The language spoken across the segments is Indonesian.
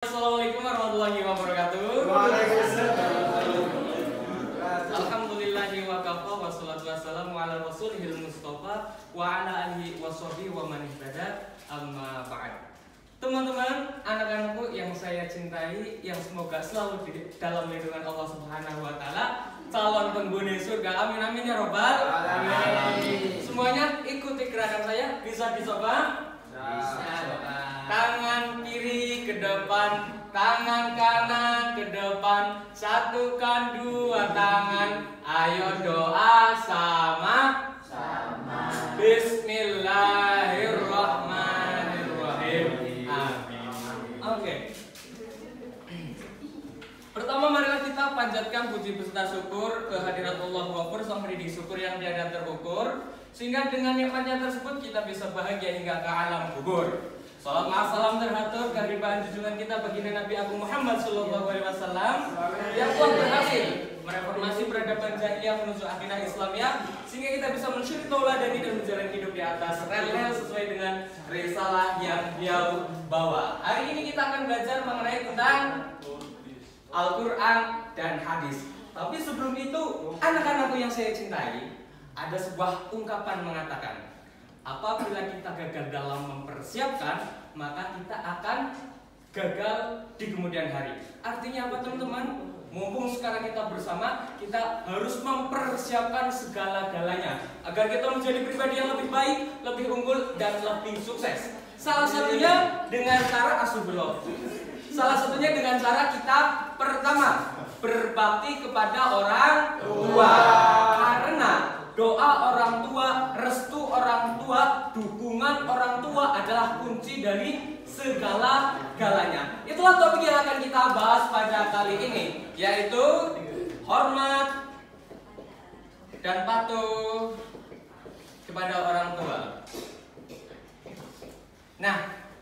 Assalamualaikum warahmatullahi wabarakatuh. Alhamdulillahi wa kafa wassalatu wassalamu ala rasulihil mustafa wa ala alihi washabihi wa man ihtada amma ba'd. Teman-teman, anak-anakku yang saya cintai, yang semoga selalu di dalam lindungan Allah Subhanahu wa taala, calon penghuni surga. Amin amin ya robbal alamin. Semuanya ikuti gerakan saya, bisa dicoba? Bisa. Tangan kiri ke depan, tangan kanan ke depan, satukan dua tangan, ayo doa sama-sama. Bismillahirrahmanirrahim. Amin. Oke. Pertama, marilah kita panjatkan puji beserta syukur kehadirat Allahu Akbar, sang pendidik syukur yang tiada terukur, sehingga dengan nikmatnya tersebut kita bisa bahagia hingga ke alam kubur. Salam salam terhatur kehadiran junjungan kita baginda Nabi Agung Muhammad Sallallahu Alaihi Wasallam yang telah berhasil mereformasi peradaban jahiliyah menuju akidah Islamiyah, sehingga kita bisa mensyukur tauladani dan menjalani hidup di atas rel sesuai dengan risalah yang beliau bawa. Hari ini kita akan belajar mengenai tentang Al-Quran dan hadis. Tapi sebelum itu, anak-anakku yang saya cintai, ada sebuah ungkapan mengatakan, apabila kita gagal dalam mempersiapkan, maka kita akan gagal di kemudian hari. Artinya apa, teman-teman? Mumpung sekarang kita bersama, kita harus mempersiapkan segala-galanya agar kita menjadi pribadi yang lebih baik, lebih unggul, dan lebih sukses. Salah satunya dengan cara asubullah. Salah satunya dengan cara kita pertama berbakti kepada orang tua. Karena doa orang tua, restu orang tua, dukungan orang tua adalah kunci dari segala-galanya. Itulah topik yang akan kita bahas pada kali ini, yaitu hormat dan patuh kepada orang tua. Nah,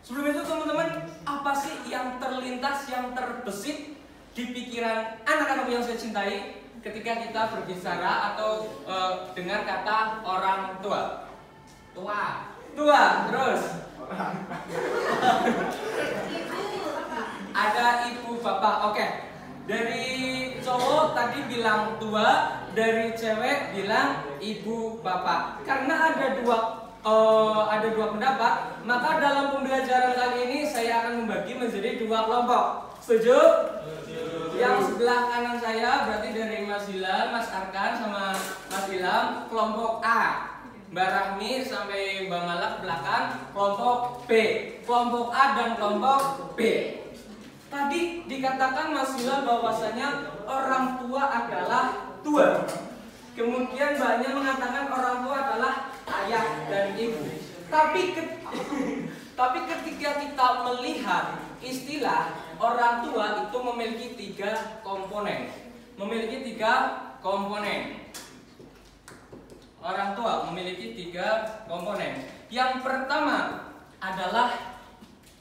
sebelum itu teman-teman, apa sih yang terlintas, yang terbesit di pikiran anak-anak yang saya cintai ketika kita berbicara atau dengar kata orang tua? Tua, terus ada ibu bapak. Oke. Dari cowok tadi bilang tua, dari cewek bilang ibu bapak. Karena ada dua pendapat, maka dalam pembelajaran kali ini saya akan membagi menjadi dua kelompok. Setuju? Yang sebelah kanan saya berarti dari Mas Hilal, Mas Arkan sama Mas Ilham, kelompok A. Mbak Rahmi sampai Mbak Malak belakang, kelompok B. Kelompok A dan kelompok B. Tadi dikatakan Mas Hilal bahwasanya orang tua adalah tua. Kemudian Mbaknya mengatakan orang tua adalah ayah dan ibu. Tapi ketika kita melihat istilah orang tua itu memiliki tiga komponen. Orang tua memiliki tiga komponen. Yang pertama adalah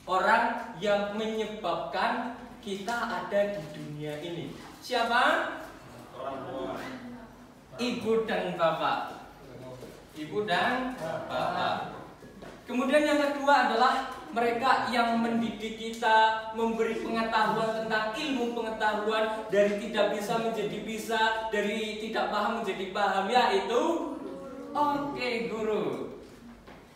orang yang menyebabkan kita ada di dunia ini. Siapa? Orang tua. Ibu dan bapak. Kemudian yang kedua adalah mereka yang mendidik kita, memberi pengetahuan tentang ilmu pengetahuan, dari tidak bisa menjadi bisa, dari tidak paham menjadi paham, yaitu guru.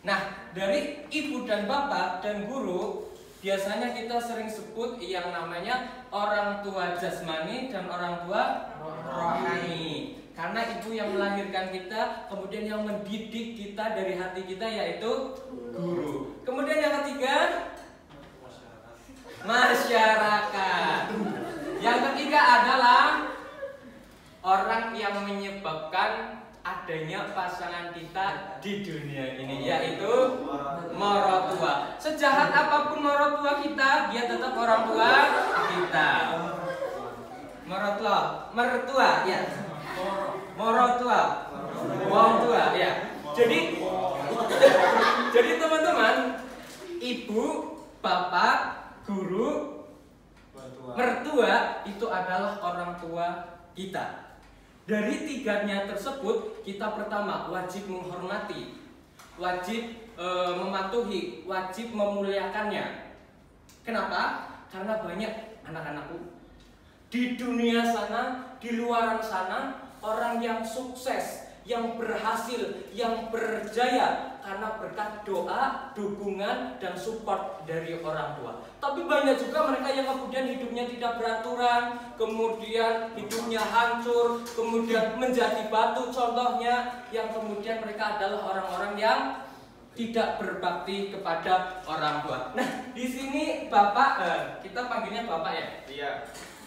Nah, dari ibu dan bapak dan guru biasanya kita sering sebut yang namanya orang tua jasmani dan orang tua rohani. Karena ibu yang melahirkan kita, kemudian yang mendidik kita dari hati kita, yaitu guru. Kemudian yang ketiga, masyarakat. Yang ketiga adalah orang yang menyebabkan adanya pasangan kita di dunia ini, yaitu mertua. Sejahat apapun mertua kita, dia tetap orang tua kita. Mertua, ya. Wong tua, ya. Jadi teman-teman, ibu, bapak, guru, mertua itu adalah orang tua kita. Dari tiganya tersebut, kita pertama wajib menghormati, wajib mematuhi, wajib memuliakannya. Kenapa? Karena banyak anak-anakku di dunia sana, di luar sana, orang yang sukses, yang berhasil, yang berjaya karena berkat doa, dukungan, dan support dari orang tua. Tapi banyak juga mereka yang kemudian hidupnya tidak beraturan, kemudian hidupnya hancur, kemudian menjadi batu contohnya, yang kemudian mereka adalah orang-orang yang tidak berbakti kepada orang tua. Nah, di sini Bapak, kita panggilnya Bapak ya? Iya.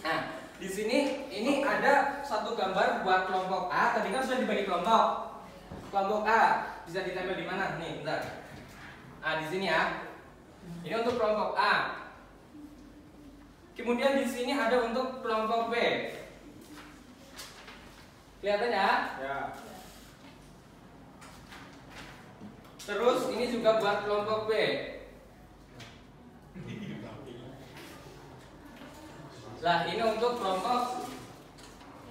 Nah, di sini ini ada satu gambar buat kelompok A. Tadi kan sudah dibagi kelompok. Kelompok A bisa ditempel di mana? Nih, bentar. Nah, di sini ya. Ini untuk kelompok A. Kemudian di sini ada untuk kelompok B. Kelihatan ya? Ya. Terus ini juga buat kelompok B. Nah, ini untuk kelompok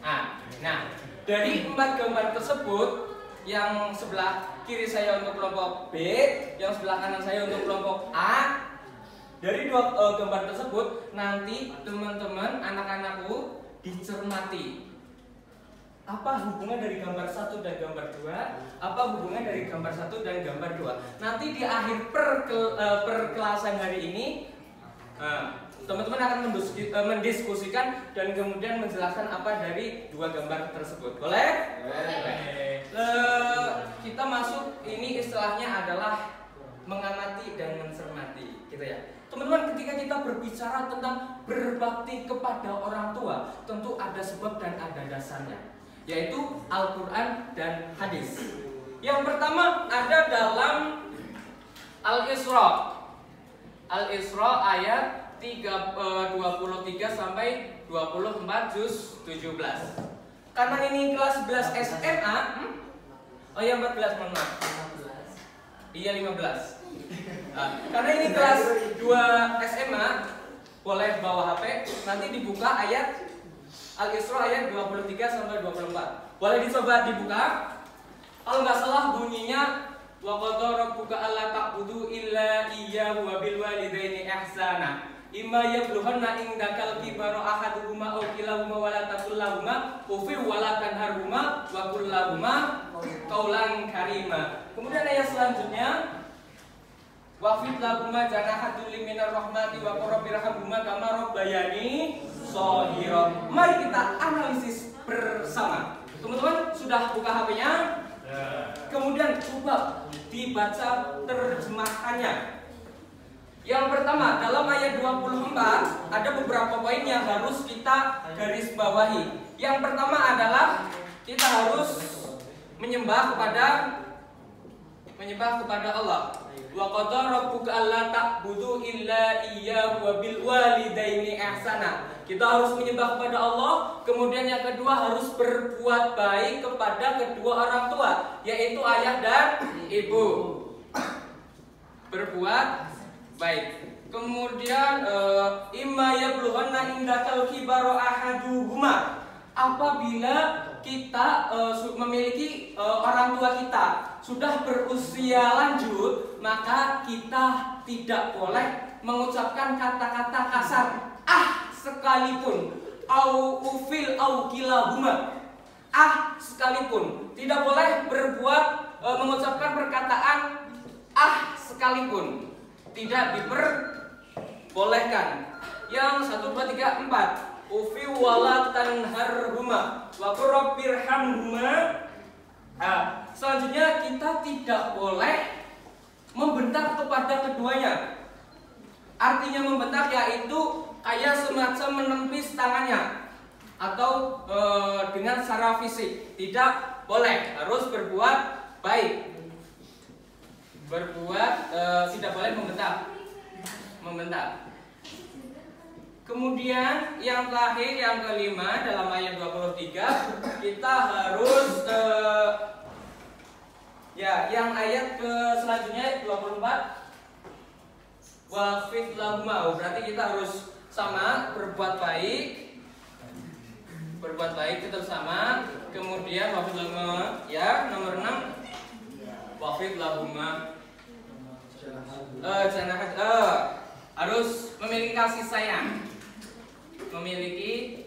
A. Nah, dari 4 gambar tersebut, yang sebelah kiri saya untuk kelompok B, yang sebelah kanan saya untuk kelompok A. Dari 2 gambar tersebut, nanti teman-teman, anak-anakku dicermati. Apa hubungan dari gambar 1 dan gambar 2? Apa hubungan dari gambar 1 dan gambar 2? Nanti di akhir perkelasan hari ini, teman-teman akan mendiskusikan dan kemudian menjelaskan apa dari 2 gambar tersebut. Boleh? Boleh. Kita masuk, ini istilahnya adalah mengamati dan mencermati, gitu ya. Teman-teman, ketika kita berbicara tentang berbakti kepada orang tua, tentu ada sebab dan ada dasarnya, yaitu Al-Quran dan hadis. Yang pertama ada dalam Al-Isra. Al-Isra ayat 23 sampai 24 juz 17. Karena ini kelas 11 SMA, oh ya 14, mohon maaf. Iya 15. Karena ini kelas 2 SMA, boleh bawa HP, nanti dibuka ayat Al-Isra ayat 23 sampai 24. Boleh dicoba dibuka. Kalau nggak salah bunyinya wa qadara rabbuka alla ta'budu illa iyyahu wa bil walidaini ihsana. Imma yablughanna indakal kibara ahaduhuma aw kilahuma wa la taqul lahumā uffin wa la tanharhumā wa qul lahumā qawlan karīmā. Kemudian ayat selanjutnya waqfid lahumā janaha dzulli minar rahmati wa qur rabbirhamhumā kama rabbayani shaghira. Mari kita analisis bersama. Teman-teman sudah buka HP-nya? Kemudian coba dibaca terjemahannya. Yang pertama, dalam ayat 24 ada beberapa poin yang harus kita garis bawahi. Yang pertama adalah kita harus menyembah kepada Allah. Wa qadara rabbuka alla ta'budu illa iyyahu wa bil walidaini ihsana. Kita harus menyembah kepada Allah. Kemudian yang kedua harus berbuat baik kepada kedua orang tua, yaitu ayah dan ibu. Berbuat baik. Kemudian imma yablughanna indakal kibara ahaduhuma. Apabila kita memiliki orang tua kita sudah berusia lanjut, maka kita tidak boleh mengucapkan kata-kata kasar sekalipun, au ufil au kilahuma, sekalipun. Tidak boleh berbuat mengucapkan perkataan sekalipun, tidak diperbolehkan. Yang 1, 2, 3, 4. Ufi wala tanharhuma wa qur rabbirhamhuma. Selanjutnya kita tidak boleh membentak kepada keduanya. Artinya membentak yaitu kayak semacam menempis tangannya atau dengan secara fisik. Tidak boleh, harus berbuat baik. Tidak boleh membentak. Kemudian yang terakhir, yang kelima, dalam ayat 23 kita harus yang ayat selanjutnya 24 waqfid lahumā, berarti kita harus sama berbuat baik itu sama. Kemudian waqfid lahumā, ya nomor 6 waqfid lahumā harus memiliki kasih sayang. Memiliki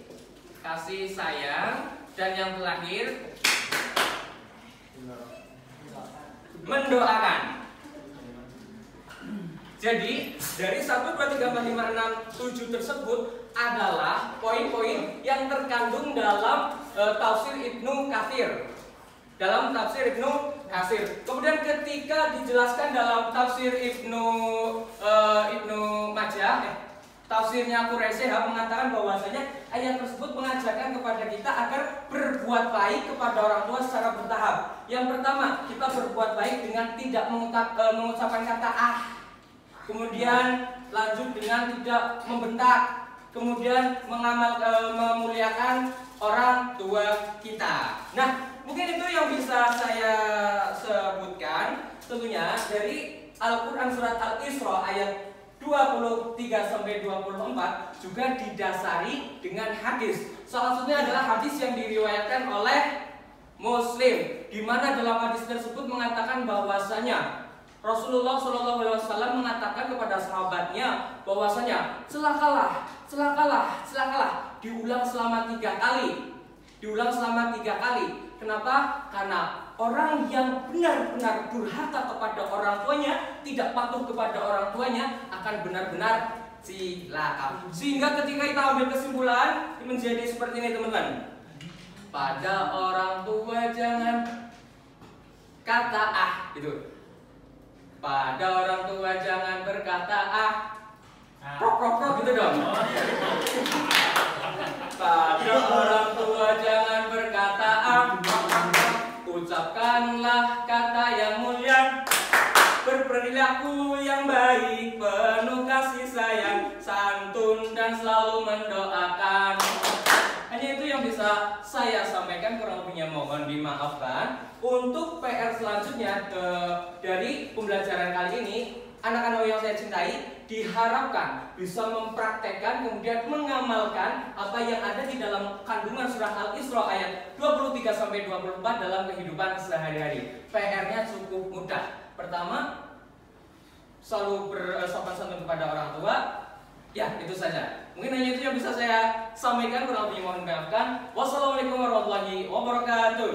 kasih sayang. Dan yang terakhir, mendoakan. Jadi dari 1, 2, 3, 4, 5, 6, 7 tersebut adalah poin-poin yang terkandung dalam tafsir Ibnu Katsir. Dalam tafsir Ibnu Katsir. Kemudian ketika dijelaskan dalam tafsir Ibnu Majah, tafsirnya Quraisy mengatakan bahwasanya ayat tersebut mengajarkan kepada kita agar berbuat baik kepada orang tua secara bertahap. Yang pertama, kita berbuat baik dengan tidak mengucapkan kata ah. Kemudian lanjut dengan tidak membentak. Kemudian memuliakan orang tua kita. Nah, mungkin itu yang bisa saya sebutkan. Tentunya dari Al-Quran surat Al-Isra ayat 23-24 juga didasari dengan hadis. Salah satunya adalah hadis yang diriwayatkan oleh Muslim, di mana dalam hadis tersebut mengatakan bahwasanya Rasulullah SAW mengatakan kepada sahabatnya bahwasanya celakalah, diulang selama 3 kali. Diulang selama 3 kali. Kenapa? Karena orang yang benar-benar durhaka kepada orang tuanya, tidak patuh kepada orang tuanya, akan benar-benar cilaka. Sehingga ketika kita ambil kesimpulan menjadi seperti ini, teman-teman. Pada orang tua jangan kata ah, gitu. Pada orang tua jangan berkata ah, prok gitu dong. Pada orang tua jangan berkata ah, ucapkanlah kata yang mulia, berperilaku yang baik, penuh kasih sayang, santun dan selalu mendoakan. Hanya itu yang bisa saya sampaikan, kurang lebihnya mohon dimaafkan. Untuk PR selanjutnya dari pembelajaran kali ini, anak-anak yang saya cintai diharapkan bisa mempraktekkan kemudian mengamalkan apa yang ada di dalam kandungan surah Al-Isra ayat 23-24 dalam kehidupan sehari-hari. PR-nya cukup mudah. Pertama, selalu bersopan santun kepada orang tua. Ya, itu saja. Mungkin hanya itu yang bisa saya sampaikan, kurang lebih mohon dimaafkan. Wassalamualaikum warahmatullahi wabarakatuh.